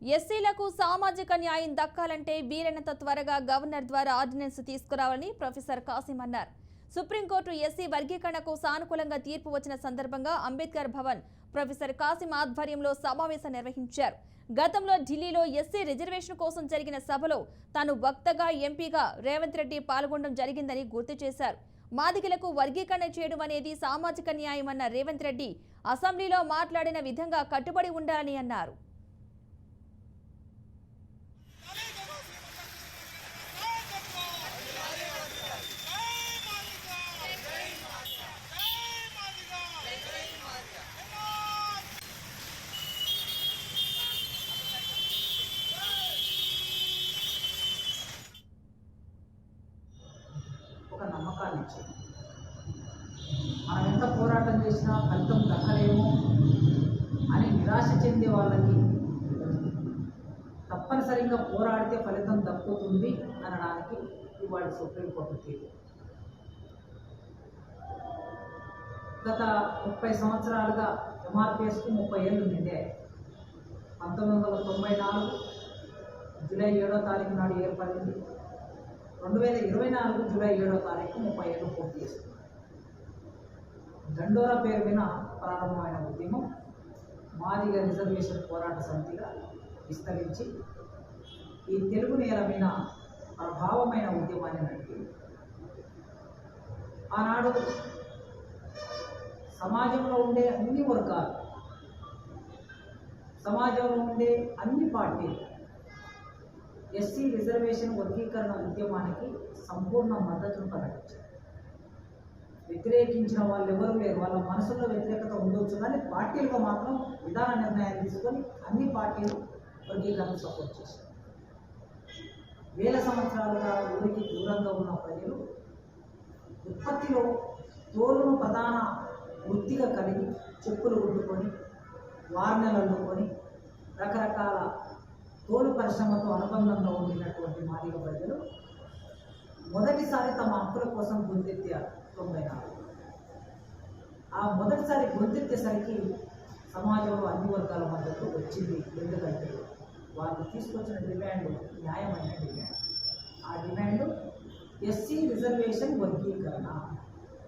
ఎస్సీలకు సామాజిక న్యాయం దక్కాలంటే వీలైనంత త్వరగా గవర్నర్ ద్వారా ఆర్డినెన్స్ తీసుకురావాలని ప్రొఫెసర్ కాసిం అన్నారు. సుప్రీంకోర్టు ఎస్సీ వర్గీకరణకు సానుకూలంగా తీర్పు వచ్చిన సందర్భంగా అంబేద్కర్ భవన్ ప్రొఫెసర్ కాసిం ఆధ్వర్యంలో సమావేశం నిర్వహించారు. గతంలో ఢిల్లీలో ఎస్సీ రిజర్వేషన్ కోసం జరిగిన సభలో తాను వక్తగా ఎంపీగా రేవంత్ రెడ్డి పాల్గొనడం జరిగిందని గుర్తు చేశారు. మాదిగలకు వర్గీకరణ చేయడం అనేది సామాజిక న్యాయం అన్న రేవంత్ రెడ్డి అసెంబ్లీలో మాట్లాడిన విధంగా కట్టుబడి ఉండాలని అన్నారు. ఒక నమ్మకాన్ని ఇచ్చింది. మనం ఎంత పోరాటం చేసినా ఫలితం దక్కలేము అని నిరాశ చెందే వాళ్ళకి తప్పనిసరిగా పోరాడితే ఫలితం దక్కుతుంది అనడానికి ఇవాళ సుప్రీంకోర్టు తీర్పు. గత 30 సంవత్సరాలుగా ఎంఆర్పిఎస్కు 30 ఏళ్ళు నిండాయి. 1994 జూలై 7వ తారీఖు నాడు ఏర్పడింది. 2024 జూలై 7వ తారీఖు 30 ఏళ్ళు పూర్తి చేస్తుంది. దండోరా పేరు మీద ప్రారంభమైన ఉద్యమం మాదిగ రిజర్వేషన్ పోరాట సమితిగా విస్తరించి ఈ తెలుగు నేల మీద ప్రభావమైన ఉద్యమాన్ని నడిపింది. ఆనాడు సమాజంలో ఉండే అన్ని వర్గాలు, సమాజంలో ఉండే అన్ని పార్టీలు ఎస్సీ రిజర్వేషన్ వర్గీకరణ ఉద్యమానికి సంపూర్ణ మద్దతును ప్రకటించారు. వ్యతిరేకించిన వాళ్ళు ఎవరు లేరు. వాళ్ళ మనసులో వ్యతిరేకత ఉండొచ్చు, కానీ పార్టీలుగా మాత్రం విధాన నిర్ణయాలు తీసుకొని అన్ని పార్టీలు వర్గీకరణను సపోర్ట్ చేశారు. వేల సంవత్సరాలుగా ఊరికి దూరంగా ఉన్న ప్రజలు ఉత్పత్తిలో తోలును ప్రధాన వృత్తిగా కలిగి చెప్పులు కుట్టుకొని, వార్నెలు అల్లుకొని రకరకాల తోలు పరిశ్రమతో అనుబంధంలో ఉండినటువంటి మాదిగ ప్రజలు మొదటిసారి తమ హక్కుల కోసం గొంతెత్తారు 94. ఆ మొదటిసారి గొంతెత్తేసరికి సమాజంలో అన్ని వర్గాల మద్దతు వచ్చింది. ఎందుకంటే వాళ్ళు తీసుకొచ్చిన డిమాండ్ న్యాయమైన డిమాండ్. ఆ డిమాండ్ ఎస్సీ రిజర్వేషన్ వర్గీకరణ.